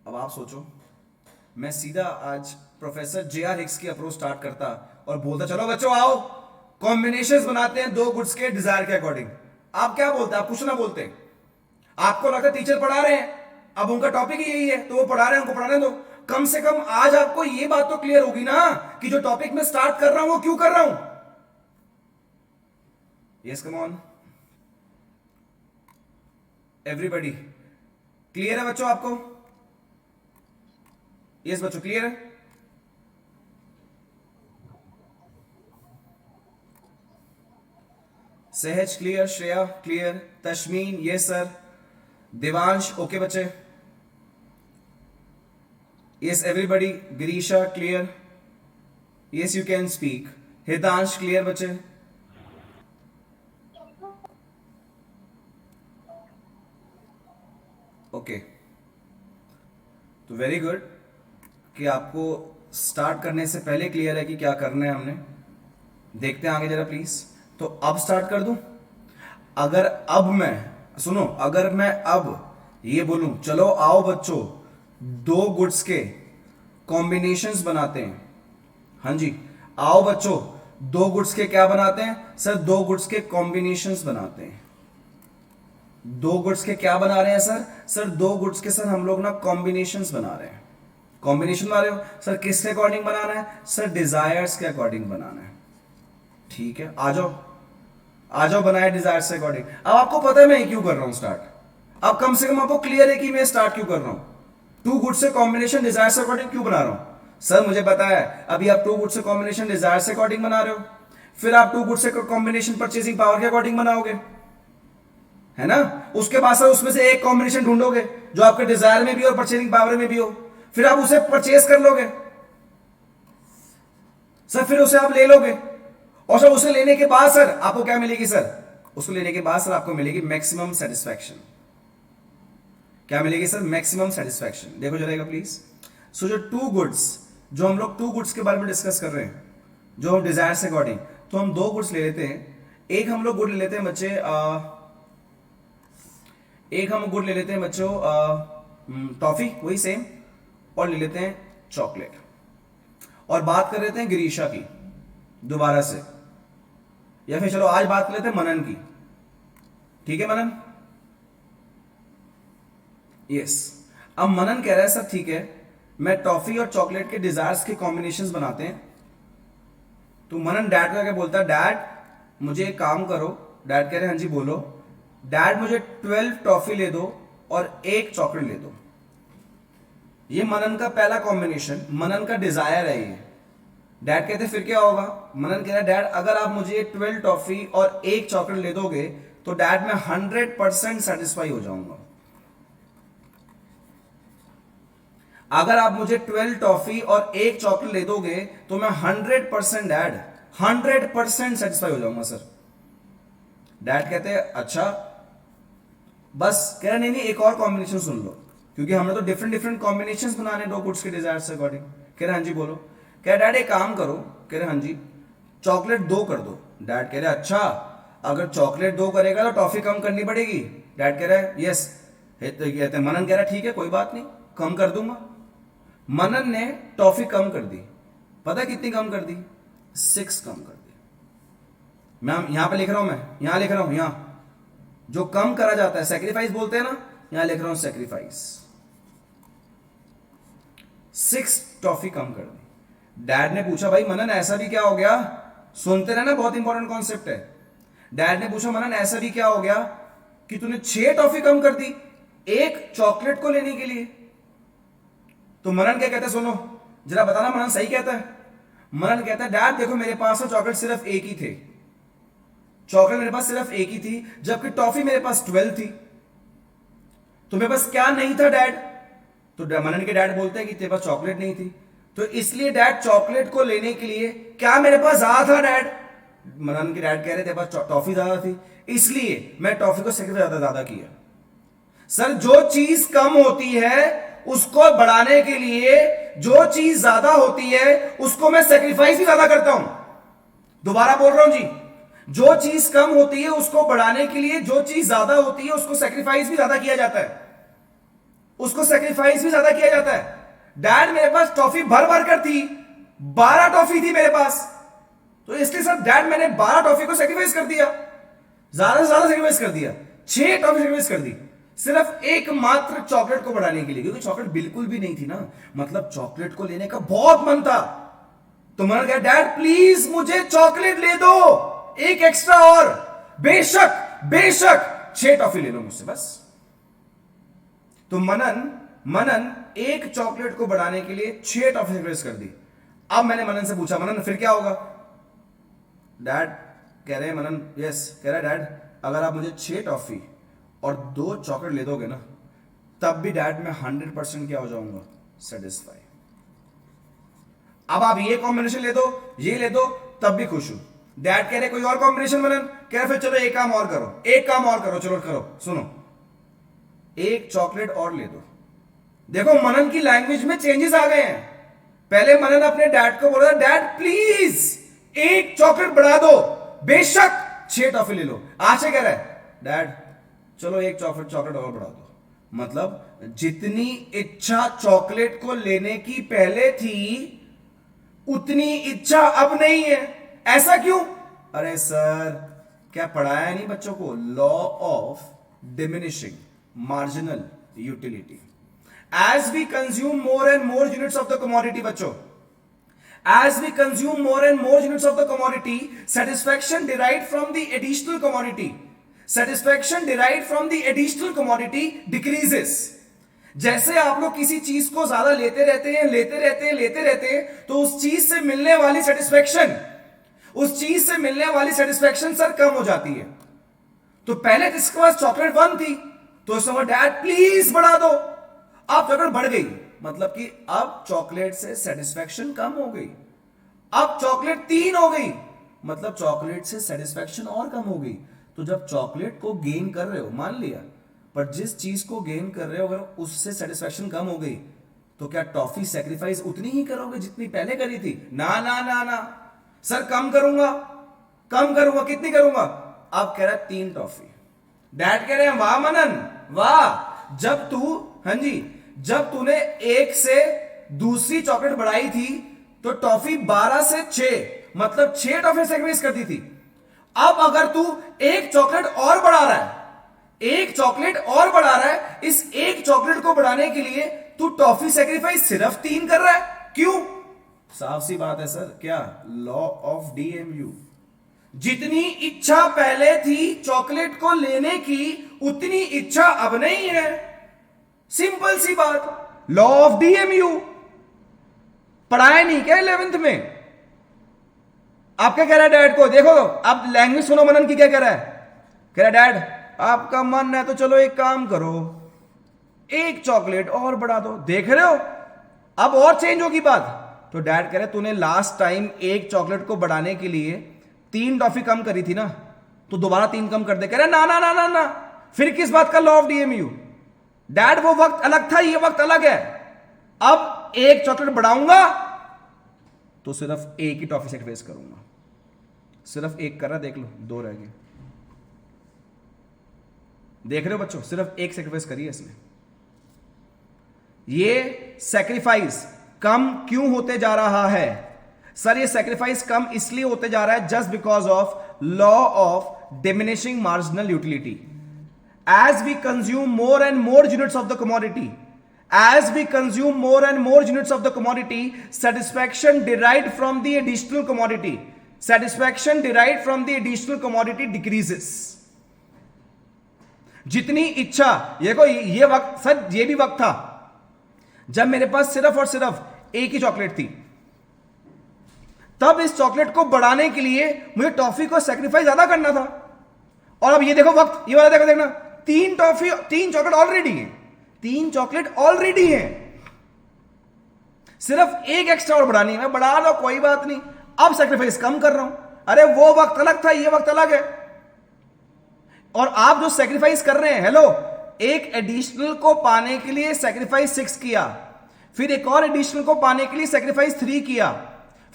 अब आप सोचो, मैं सीधा आज प्रोफेसर जे.आर. हिक्स की अप्रोच स्टार्ट करता और बोलता चलो बच्चों आओ कॉम्बिनेशंस बनाते हैं 2 गुड्स के डिजायर के अकॉर्डिंग। आप क्या बोलते? आप कुछ ना बोलते। आपको लगता टीचर पढ़ा रहे हैं, अब उनका टॉपिक ही यही है तो वो पढ़ा रहे हैं, उनको पढ़ाने दो। कम से कम आज आपको ये बात तो क्लियर होगी ना कि जो टॉपिक मैं स्टार्ट कर रहा हूं वो क्यों कर रहा हूं। Yes come on everybody, clear है बच्चों आपको? यस बच्चों, क्लियर है? Sahaj clear, Shreya clear, Tashmeen yes sir, Devansh okay बच्चे, yes everybody, Girisha clear, yes you can speak, Hitansh clear बच्चे, ओके। तो वेरी गुड कि आपको स्टार्ट करने से पहले क्लियर है कि क्या करना है हमने। देखते हैं आगे जरा प्लीज। तो अब स्टार्ट कर दूं? अगर अब मैं सुनो, अगर मैं अब ये बोलूं चलो आओ बच्चों 2 गुड्स के कॉम्बिनेशंस बनाते हैं। हाँ जी, आओ बच्चों 2 गुड्स के क्या बनाते हैं? सर 2 गुड्स के कॉम्बिनेशंस बनाते हैं। 2 गुड्स के क्या बना रहे हैं सर? सर 2 गुड्स के सर हम लोग ना कॉम्बिनेशंस बना रहे हैं। कॉम्बिनेशन बना रहे हो सर, किसके अकॉर्डिंग बनाना है? सर डिजायर्स के अकॉर्डिंग बनाना है। ठीक है, आ जाओ आ जाओ, बनाए डिजायर्स के अकॉर्डिंग। अब आपको पता है मैं क्यों कर रहा हूं स्टार्ट। अब कम से कम आपको क्लियर है कि मैं स्टार्ट क्यों कर रहा हूं। 2 गुड्स से कॉम्बिनेशन डिजायर्स के अकॉर्डिंग क्यों बना रहा हूं? सर मुझे पता है अभी आप 2 गुड्स से कॉम्बिनेशन डिजायर्स के अकॉर्डिंग बना रहे हो, फिर आप 2 गुड्स से कॉम्बिनेशन परचेजिंग पावर के अकॉर्डिंग बनाओगे, है ना? उसके बाद सर उसमें से एक कॉम्बिनेशन ढूंढोगे जो आपके डिजायर में भी हो और परचेजिंग पावर में भी हो, फिर आप उसे परचेज कर लोगे सर, फिर उसे आप ले लोगे और सर उसे लेने के बाद सर आपको क्या मिलेगी? सर उसको लेने के बाद सर आपको मिलेगी मैक्सिमम सेटिस्फैक्शन। क्या मिलेगी सर? Maximum satisfaction. देखो जरा प्लीज। सो जो 2 गुड्स, जो हम लोग 2 गुड्स के बारे में डिस्कस कर रहे हैं, जो हम डिजायर से अकॉर्डिंग, तो हम 2 गुड्स ले लेते हैं। एक हम लोग गुड ले लेते हैं बच्चे, टॉफी वही सेम, और ले लेते हैं चॉकलेट, और बात कर लेते हैं गिरीशा की दोबारा से, या फिर चलो आज बात कर लेते हैं मनन की। ठीक है मनन? यस। अब मनन कह रहा है सर ठीक है, मैं टॉफी और चॉकलेट के डिजायर्स के कॉम्बिनेशंस बनाते हैं। तो मनन डैड को क्या बोलता है, डैड मुझे एक काम करो। डैड कह रहे हैं हाँ जी बोलो। डैड मुझे 12 टॉफी ले दो और एक चॉकलेट ले दो। ये मनन का पहला कॉम्बिनेशन, मनन का डिजायर है ये। डैड कहते फिर क्या होगा? मनन कह रहा है डैड अगर आप मुझे 12 टॉफी और एक चॉकलेट ले दोगे तो डैड मैं 100% सेटिस्फाई हो जाऊंगा। अगर आप मुझे 12 टॉफी और एक चॉकलेट ले दोगे तो मैं 100% डैड 100% सेटिस्फाई हो जाऊंगा सर। डैड कहते हैं अच्छा, बस कह रहे नहीं एक और कॉम्बिनेशन सुन लो, क्योंकि हमने तो डिफरेंट डिफरेंट कॉम्बिनेशंस बनाने दो गुड्स के डिजायर से अकॉर्डिंग। कह रहे हाँ जी बोलो। कह रहे डैड एक काम करो। कह रहे हाँ जी, चॉकलेट 2 कर दो। डैड कह रहे अच्छा, अगर चॉकलेट 2 करेगा तो टॉफी कम करनी पड़ेगी। डैड कह रहा है यस। कहते मनन कह रहा है ठीक है कोई बात नहीं, कम कर दूंगा। मनन ने टॉफी कम कर दी। पता है कितनी कम कर दी? 6 कम कर दी। मैं यहां पे लिख रहा हूं, मैं यहां लिख रहा हूं, यहां जो कम करा जाता है सैक्रिफाइस बोलते हैं ना, यहां लिख रहा हूं सैक्रिफाइस। 6 टॉफी कम कर दी। डैड ने पूछा भाई मनन ऐसा भी क्या हो गया? सुनते रहना, बहुत इंपॉर्टेंट कॉन्सेप्ट है। डैड ने पूछा मनन ऐसा भी क्या हो गया कि तूने 6 टॉफी कम कर दी एक चॉकलेट को लेने के लिए? तो मनन क्या कहता है सुनो जरा बताना, मनन सही कहता है? मनन कहता है डैड देखो मेरे पास तो चॉकलेट सिर्फ एक ही थे, चॉकलेट मेरे पास सिर्फ एक ही थी, जबकि टॉफी मेरे पास 12 थी। तो मेरे पास क्या नहीं था डैड? तो मनन के डैड बोलते हैं कि तेरे पास चॉकलेट नहीं थी, तो इसलिए डैड चॉकलेट को लेने के लिए क्या मेरे पास ज्यादा था डैड? मनन के डैड कह रहे तेरे पास टॉफी ज्यादा थी, इसलिए मैं टॉफी को सेक्रीफाइस ज्यादा किया। सर जो चीज कम होती है उसको बढ़ाने के लिए जो चीज ज्यादा होती है उसको मैं सेक्रीफाइस भी ज्यादा करता हूं। दोबारा बोल रहा हूं जी, जो चीज कम होती है उसको बढ़ाने के लिए जो चीज ज्यादा होती है उसको सेक्रीफाइस भी ज्यादा किया जाता है, उसको सेक्रीफाइस भी ज्यादा किया जाता है। डैड मेरे पास टॉफी भर भर कर थी, 12 टॉफी थी मेरे पास, तो इसलिए सर डैड मैंने 12 टॉफी को सेक्रीफाइस कर दिया, ज्यादा से ज्यादा सेक्रीफाइस कर दिया, 6 टॉफी सेक्रीफाइस कर दी सिर्फ एकमात्र चॉकलेट को बढ़ाने के लिए, क्योंकि चॉकलेट बिल्कुल भी नहीं थी ना, मतलब चॉकलेट को लेने का बहुत मन था। तो मैंने कहा डैड प्लीज मुझे चॉकलेट ले दो एक एक्स्ट्रा, और बेशक बेशक 6 टॉफी ले लो मुझसे बस। तो मनन एक चॉकलेट को बढ़ाने के लिए 6 टॉफी सेक्रीफाइस कर दी। अब मैंने मनन से पूछा मनन फिर क्या होगा? डैड कह रहे हैं मनन यस, कह रहा है डैड अगर आप मुझे 6 टॉफी और 2 चॉकलेट ले दोगे ना तब भी डैड मैं 100% क्या हो जाऊंगा? सेटिस्फाई। अब आप ये कॉम्बिनेशन ले दो, ये ले दो, तब भी खुश हूं। डैड कह रहे कोई और कॉम्बिनेशन मनन? कह रहे फिर चलो एक काम और करो, एक काम और करो, चलो करो, सुनो एक चॉकलेट और ले दो। देखो मनन की लैंग्वेज में चेंजेस आ गए हैं। पहले मनन अपने डैड को बोल रहा था डैड प्लीज एक चॉकलेट बढ़ा दो, बेशक 6 टॉफी ले लो। आज से कह रहा है डैड चलो एक चॉकलेट और बढ़ा दो। मतलब जितनी इच्छा चॉकलेट को लेने की पहले थी उतनी इच्छा अब नहीं है। ऐसा क्यों? अरे सर क्या पढ़ाया नहीं बच्चों को? Law of diminishing marginal utility. As we consume more and more units of the commodity, बच्चों as we consume more and more units of the commodity, satisfaction derived from the additional commodity, satisfaction derived from the additional commodity decreases. जैसे आप लोग किसी चीज को ज्यादा लेते रहते हैं तो उस चीज से मिलने वाली सेटिस्फेक्शन सर कम हो जाती है। तो पहले जिसके पास चॉकलेट 1 थी तो उसने डैड प्लीज बढ़ा दो, अब चॉकलेट बढ़ गई, मतलब कि अब चॉकलेट से सेटिस्फेक्शन कम हो गई, अब चॉकलेट 3 हो गई, मतलब चॉकलेट से सेटिस्फेक्शन और कम हो गई। तो जब चॉकलेट को गेन कर रहे हो मान लिया, पर जिस चीज को गेन कर रहे हो अगर उससे सेटिस्फेक्शन कम हो गई तो क्या टॉफी सेक्रीफाइस उतनी ही करोगे जितनी पहले करी थी? ना ना ना ना सर, कम करूंगा। कितनी करूंगा? अब कह रहा है 3 टॉफी। डैड कह रहे हैं वाह मनन वाह, जब तू हाँ जी जब तूने एक से दूसरी चॉकलेट बढ़ाई थी तो टॉफी 12 से 6, मतलब 6 टॉफी सेक्रीफाइस कर दी थी। अब अगर तू एक चॉकलेट और बढ़ा रहा है, एक चॉकलेट और बढ़ा रहा है, इस एक चॉकलेट को बढ़ाने के लिए तू टॉफी सेक्रीफाइस सिर्फ 3 कर रहा है। क्यों? साफ सी बात है सर, क्या? Law of DMU. जितनी इच्छा पहले थी चॉकलेट को लेने की, उतनी इच्छा अब नहीं है। सिंपल सी बात, लॉ ऑफ डीएमयू। पढ़ाया नहीं क्या 11th में? आप क्या कह रहा है डैड को? देखो आप लैंग्वेज सुनो मनन की, क्या कह रहा है? कह रहा है डैड आपका मन है तो चलो एक काम करो, एक चॉकलेट और बढ़ा दो। देख रहे हो अब और चेंज होगी बात। तो डैड कह रहे तूने लास्ट टाइम एक चॉकलेट को बढ़ाने के लिए 3 टॉफी कम करी थी ना, तो दोबारा 3 कम कर दे। कह रहे ना ना ना ना ना, फिर किस बात का लॉ ऑफ डीएमयू? डैड वो वक्त अलग था, ये वक्त अलग है। अब एक चॉकलेट बढ़ाऊंगा तो सिर्फ एक ही टॉफी सेक्रीफाइस करूंगा। सिर्फ एक कर रहा, देख लो 2 रह गए। देख रहे हो बच्चों, सिर्फ एक सेक्रीफाइस करी है इसने। ये सेक्रीफाइस कम क्यों होते जा रहा है? सर ये सेक्रीफाइस कम इसलिए होते जा रहा है just because of law of diminishing marginal utility. As we consume more and more units of the commodity, as we consume more and more units of the commodity, satisfaction derived from the additional commodity, satisfaction derived from the additional commodity decreases. जितनी इच्छा, देखो ये वक्त sir, ये भी वक्त था जब मेरे पास सिर्फ और सिर्फ एक ही चॉकलेट थी। तब इस चॉकलेट को बढ़ाने के लिए मुझे टॉफी को सेक्रीफाइस ज्यादा करना था। और अब ये देखो वक्त, ये वाला देखो, देखना 3 टॉफी, 3 चॉकलेट ऑलरेडी है, 3 चॉकलेट ऑलरेडी है, सिर्फ एक एक्स्ट्रा और बढ़ानी है। मैं बढ़ा लो कोई बात नहीं, अब सेक्रीफाइस कम कर रहा हूं। अरे वो वक्त अलग था, ये वक्त अलग है। और आप जो सेक्रीफाइस कर रहे हैं, हेलो, एक एडिशनल को पाने के लिए सेक्रीफाइस 6 किया, फिर एक और एडिशनल को पाने के लिए सेक्रीफाइस 3 किया,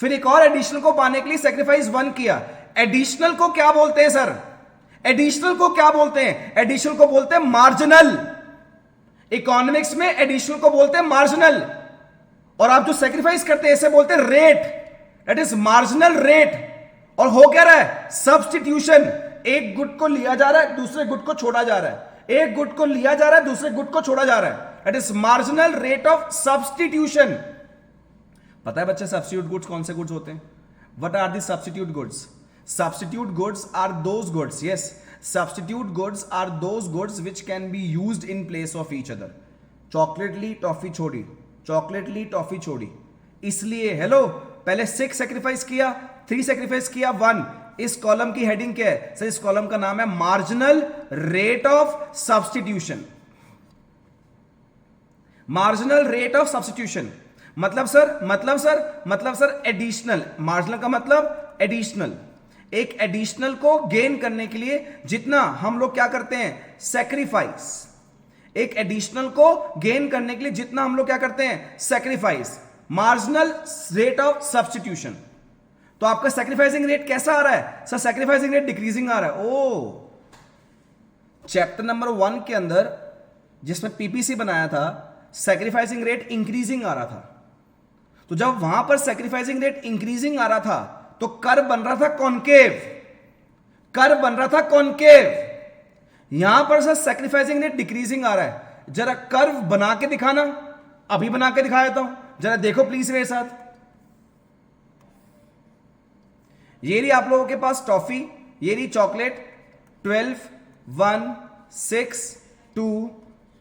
फिर एक और एडिशनल को पाने के लिए सेक्रीफाइस 1 किया। एडिशनल को क्या बोलते हैं सर? एडिशनल को क्या बोलते हैं? एडिशनल को बोलते हैं मार्जिनल। इकोनॉमिक्स में एडिशनल को बोलते हैं मार्जिनल, और आप जो सेक्रीफाइस करते हैं इसे बोलते हैं rate, that is marginal rate. और हो क्या रहा है? सब्स्टिट्यूशन। एक गुट को लिया जा रहा है, दूसरे गुट को छोड़ा जा रहा है, एक गुट को लिया जा रहा है, दूसरे गुट को छोड़ा जा रहा है, that is marginal rate of substitution. पता है बच्चे सब्स्टिट्यूट गुड्स कौन से गुड्स होते हैं? What are the substitute goods? Substitute goods are those goods, yes, substitute goods are those goods which can be used in place of each other. Chocolate ली, toffee छोड़ी, chocolate ली, toffee छोड़ी। इसलिए hello, पहले 6 sacrifice किया, 3 sacrifice किया, 1। इस column की हेडिंग क्या है सर? इस कॉलम का नाम है marginal rate of substitution. Marginal rate of substitution मतलब सर एडिशनल। मार्जिनल का मतलब एडिशनल। एक एडिशनल को गेन करने के लिए जितना हम लोग क्या करते हैं? सेक्रीफाइस। एक एडिशनल को गेन करने के लिए जितना हम लोग क्या करते हैं? Sacrifice. Marginal rate of substitution. तो आपका सेक्रीफाइसिंग रेट कैसा आ रहा है सर? सेक्रीफाइसिंग रेट डिक्रीजिंग आ रहा है। ओ, चैप्टर नंबर 1 के अंदर जिसमें पीपीसी बनाया था, सेक्रीफाइसिंग रेट इंक्रीजिंग आ रहा था। तो जब वहां पर सेक्रीफाइसिंग रेट इंक्रीजिंग आ रहा था तो कर्व बन रहा था कॉनकेव, कर्व बन रहा था कॉनकेव। यहां पर सर सेक्रीफाइसिंग रेट डिक्रीजिंग आ रहा है। जरा कर्व बना के दिखाना, अभी बना के दिखा देता हूं, जरा देखो प्लीज मेरे साथ। ये रही आप लोगों के पास टॉफी, ये रही चॉकलेट। 12, 1, 6, 2,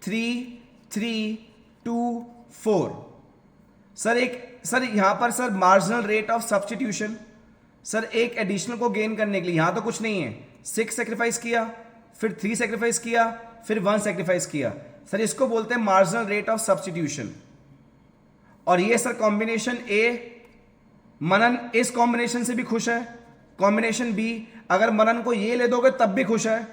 3, 3, 2, 4। सर यहां पर sir marginal rate of substitution. Sir एक एडिशनल को गेन करने के लिए यहां तो कुछ नहीं है, 6 सेक्रीफाइस किया, फिर 3 सेक्रीफाइस किया, फिर 1 सेक्रीफाइस किया। सर इसको बोलते हैं मार्जिनल रेट ऑफ सब्स्टिट्यूशन। और ये सर कॉम्बिनेशन ए, मनन इस कॉम्बिनेशन से भी खुश है, कॉम्बिनेशन बी, अगर मनन को ये ले दोगे तब भी खुश है,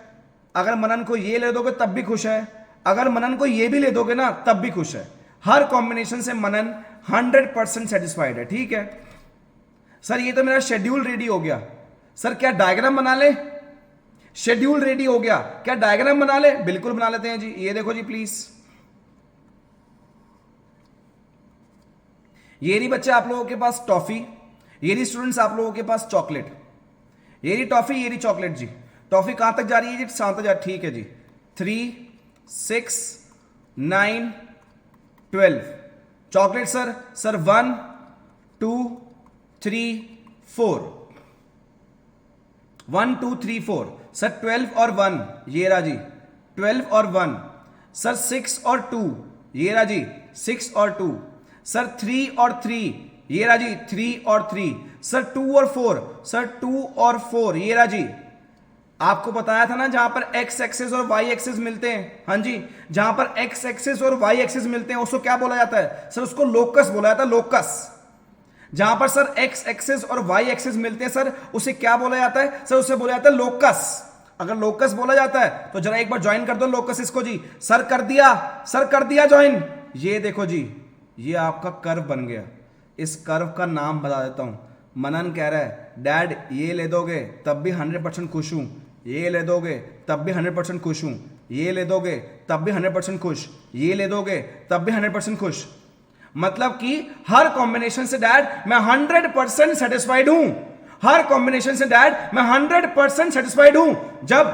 अगर मनन को ये ले दोगे तब भी खुश है, अगर मनन को ये भी ले दोगे ना तब भी खुश है। हर कॉम्बिनेशन से मनन 100% सेटिस्फाइड है। ठीक है सर, ये तो मेरा शेड्यूल रेडी हो गया। सर क्या डायग्राम बना ले? शेड्यूल रेडी हो गया, क्या डायग्राम बना ले? बिल्कुल बना लेते हैं जी। ये देखो जी प्लीज, ये रही बच्चे आप लोगों के पास टॉफी, ये रही स्टूडेंट्स आप लोगों के पास चॉकलेट, ये रही टॉफी, ये रही चॉकलेट जी। टॉफी कहां तक जा रही है जी? 7 तक जा, ठीक है जी। 3, 6, 9, 12। Chocolate sir 1, 2, 3, 4, 1, 2, 3, 4 sir. 12 और 1 ये रहा जी, 12 और 1 सर। 6 और 2 ये रहा जी, 6 और 2 सर। 3 और 3 ये रहा जी, 3 और 3 सर। 2 और 4 सर, 2 और 4 ये रहा जी। आपको बताया था ना जहां पर एक्स एक्सिस और वाई एक्सिस मिलते हैं, हाँ जी, जहां पर एक्स एक्सिस और वाई एक्सिस मिलते हैं उसको क्या बोला जाता है सर? उसको लोकस बोला जाता है, लोकस। जहां पर सर एक्स एक्सिस और वाई एक्सिस मिलते हैं सर, उसे क्या बोला जाता है सर? उसे बोला जाता है लोकस। अगर लोकस बोला जाता है तो जरा एक बार ज्वाइन कर दो लोकस इसको जी। सर कर दिया ज्वाइन। ये देखो जी, ये आपका कर्व बन गया। इस कर्व का नाम बता देता हूं। मनन कह रहा है डैड ये ले दोगे तब भी 100% खुश हूं, ये ले दोगे तब भी 100% खुश हूं, ये ले दोगे तब भी 100% खुश, ये ले दोगे तब भी 100% खुश। मतलब कि हर कॉम्बिनेशन से डैड मैं 100% सेटिस्फाइड हूं। हर कॉम्बिनेशन से डैड मैं 100% सेटिस्फाइड हूं। जब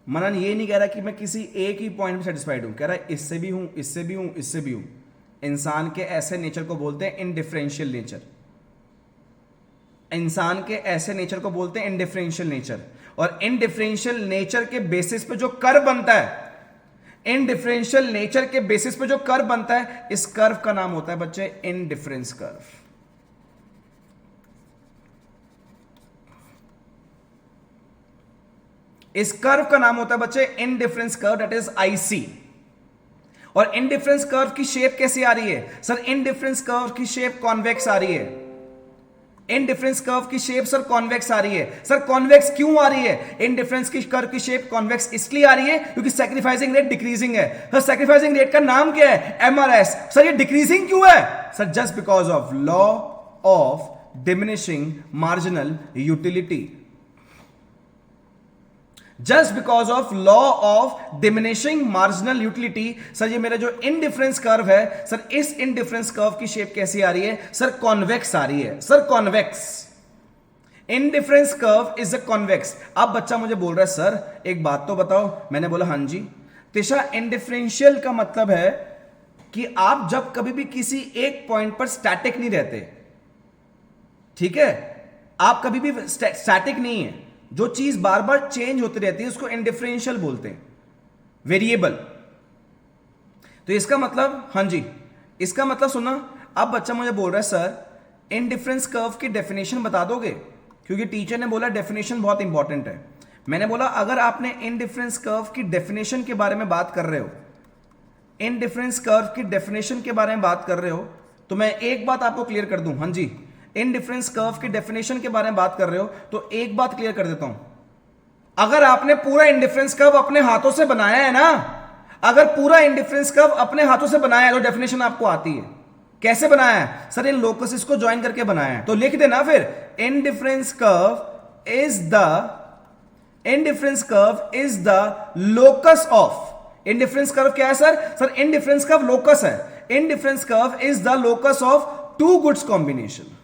मनन ये नहीं कह रहा कि मैं किसी एक ही पॉइंट में सेटिस्फाइड हूं, कह रहा है इससे भी हूं, इससे भी हूं, इससे भी हूं। इंसान के ऐसे नेचर को बोलते हैं इनडिफरेंशियल नेचर। इंसान के ऐसे नेचर को बोलते हैं इनडिफरेंशियल नेचर। और इनडिफरेंशियल नेचर के बेसिस पे जो कर्व बनता है, इनडिफरेंशियल नेचर के बेसिस पे जो कर्व बनता है, इस कर्व का नाम होता है बच्चे इनडिफरेंस कर्व। इस कर्व का नाम होता है बच्चे indifference curve, that is IC. और इनडिफरेंस कर्व की शेप कैसी आ रही है सर? इनडिफरेंस कर्व की शेप कॉन्वेक्स आ रही है। इनडिफरेंस कर्व की शेप सर कॉन्वेक्स आ रही है। सर कॉन्वेक्स क्यों आ रही है? इनडिफरेंस की कर्व की शेप कॉन्वेक्स इसलिए आ रही है क्योंकि सैक्रिफाइसिंग रेट डिक्रीजिंग है। सर सैक्रिफाइसिंग रेट का नाम क्या है? एमआरएस। सर ये डिक्रीजिंग क्यों है sir? Just because of law of diminishing marginal utility. Just because of law of diminishing marginal utility. Sir ये मेरा जो इनडिफरेंस कर्व है सर, इस इनडिफरेंस कर्व की शेप कैसी आ रही है सर? कॉन्वेक्स आ रही है sir, convex. Indifference curve is a convex. अब बच्चा मुझे बोल रहा है सर एक बात तो बताओ। मैंने बोला हाँ जी तिशा, इनडिफरेंशियल का मतलब है कि आप जब कभी भी किसी एक पॉइंट पर स्टैटिक नहीं रहते, ठीक है, आप कभी भी स्टैटिक नहीं है, जो चीज बार बार चेंज होती रहती है उसको इंडिफरेंशियल बोलते हैं, वेरिएबल। तो इसका मतलब हाँ जी, इसका मतलब सुना। अब बच्चा मुझे बोल रहा है सर इनडिफरेंस कर्व की डेफिनेशन बता दोगे, क्योंकि टीचर ने बोला डेफिनेशन बहुत इंपॉर्टेंट है। मैंने बोला अगर आपने इनडिफरेंस कर्व की डेफिनेशन के बारे में बात कर रहे हो, इनडिफरेंस कर्व की डेफिनेशन के बारे में बात कर रहे हो, तो मैं एक बात आपको क्लियर कर दूं। हाँ जी, इनडिफरेंस कर्व की डेफिनेशन के बारे में बात कर रहे हो तो एक बात क्लियर कर देता हूं। अगर आपने पूरा इंडिफरेंस कर्व अपने हाथों से बनाया है ना, अगर पूरा इंडिफरेंस कर्व अपने हाथों से बनाया है तो डेफिनेशन आपको आती है। कैसे बनाया है सर? इन लोकसेस को ज्वाइन करके बनाया है। तो लिख देना फिर, indifference curve is the locus of. Indifference curve क्या है sir? Sir indifference curve locus है। Indifference curve is the locus of two goods combination.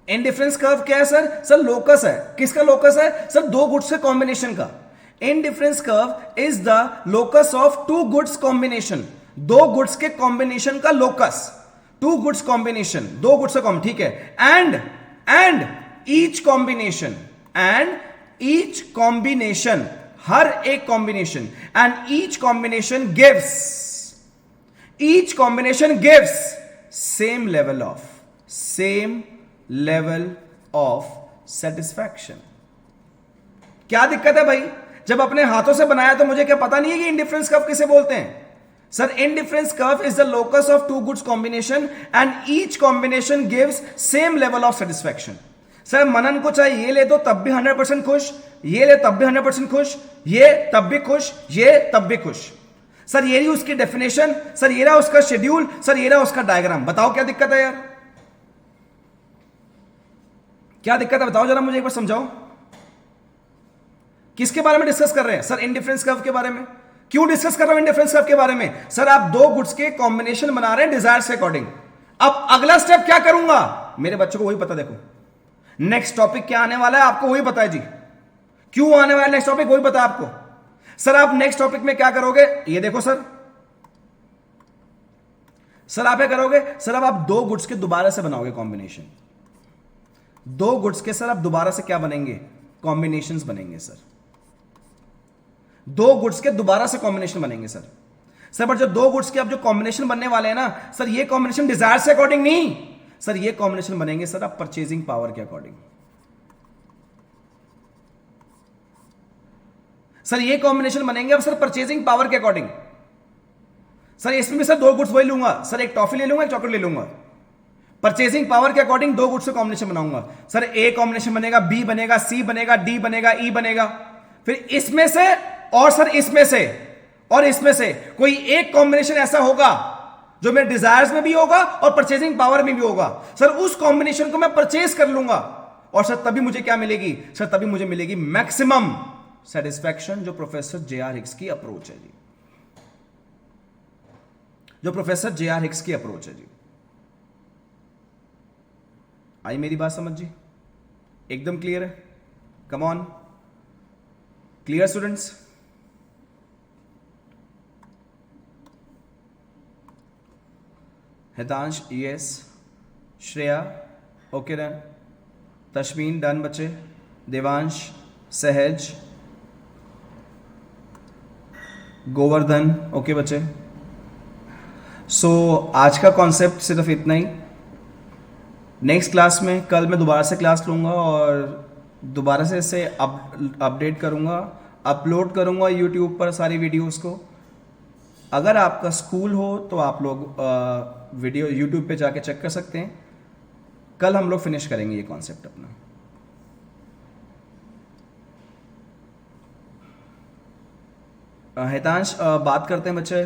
Indifference curve क्या है सर? सर लोकस है। किसका लोकस है सर? दो गुड्स के कॉम्बिनेशन का। Indifference curve is the locus of two goods combination. दो गुड्स के कॉम्बिनेशन का लोकस, टू गुड्स कॉम्बिनेशन, दो गुड्स का कॉम्बिनेशन, ठीक है। एंड ईच कॉम्बिनेशन, हर एक combination, and each combination gives same level of satisfaction. क्या दिक्कत है भाई? जब अपने हाथों से बनाया तो मुझे क्या पता नहीं है कि इनडिफरेंस कर्व किसे बोलते हैं? Sir indifference curve is the locus of two goods combination and each combination gives same level of satisfaction. Sir Manan को चाहे ये ले दो तब भी 100% खुश, ये ले तब भी 100% खुश, ये तब भी खुश, ये तब भी खुश। सर ये रही उसकी डेफिनेशन, सर ये रहा उसका शेड्यूल, सर ये रहा उसका डायग्राम। बताओ क्या दिक्कत है यार? क्या दिक्कत है बताओ जरा, मुझे एक बार समझाओ। किसके बारे में डिस्कस कर रहे हैं सर? इनडिफरेंस कर्व के बारे में। क्यों डिस्कस कर रहा हूं इंडिफरेंस कर्व के बारे में? सर आप दो गुड्स के कॉम्बिनेशन बना रहे हैं डिजायर के अकॉर्डिंग। अब अगला स्टेप क्या करूंगा? मेरे बच्चों को वही पता, देखो नेक्स्ट टॉपिक क्या आने वाला है आपको वही पता है जी। क्यों आने वाला है नेक्स्ट टॉपिक वही पता है आपको। सर आप नेक्स्ट टॉपिक में क्या करोगे? ये देखो सर आप क्या करोगे? सर अब आप दो गुड्स के दोबारा से बनाओगे कॉम्बिनेशन। दो गुड्स के सर आप दोबारा से क्या बनेंगे? कॉम्बिनेशंस बनेंगे सर। दो गुड्स के दोबारा से कॉम्बिनेशन बनेंगे सर बट जो दो गुड्स के अब जो कॉम्बिनेशन बनने वाले हैं ना सर, ये कॉम्बिनेशन डिजायर से अकॉर्डिंग नहीं सर, ये कॉम्बिनेशन बनेंगे सर अब परचेजिंग पावर के अकॉर्डिंग। सर ये कॉम्बिनेशन बनेंगे अब सर परचेजिंग पावर के अकॉर्डिंग। सर इसमें भी सर दो गुड्स वही लूंगा सर, एक टॉफी ले लूंगा एक चॉकलेट ले लूंगा। परचेजिंग पावर के अकॉर्डिंग दो गुड्स से कॉम्बिनेशन बनाऊंगा सर। ए कॉम्बिनेशन बनेगा, बी बनेगा, सी बनेगा, डी बनेगा, ई बनेगा। फिर इसमें से और सर इसमें से और इसमें से कोई एक कॉम्बिनेशन ऐसा होगा जो मेरे डिजायर्स में भी होगा और परचेजिंग पावर में भी होगा सर। उस कॉम्बिनेशन को मैं परचेज कर लूंगा और सर तभी मुझे क्या मिलेगी? सर तभी मुझे मिलेगी मैक्सिमम सेटिस्फैक्शन, जो प्रोफेसर जे.आर. हिक्स की अप्रोच है जी। जो प्रोफेसर जे.आर. हिक्स की अप्रोच है जी। आई मेरी बात समझ जी? एकदम क्लियर है? Come on, clear students? Hitansh yes, Shreya okay done, Tashmeen done बच्चे, देवांश, सहज, गोवर्धन ओके बच्चे। सो आज का कॉन्सेप्ट सिर्फ इतना ही। नेक्स्ट क्लास में कल मैं दोबारा से क्लास लूँगा और दोबारा से इसे अपडेट करूँगा, अपलोड करूँगा यूट्यूब पर सारी वीडियोस को। अगर आपका स्कूल हो तो आप लोग वीडियो यूट्यूब पे जाके चेक कर सकते हैं। कल हम लोग फिनिश करेंगे ये कॉन्सेप्ट अपना। हितांश बात करते हैं बच्चे,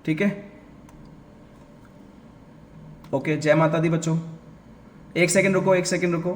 ठीक है? ओके, जय माता दी बच्चों। एक सेकंड रुको,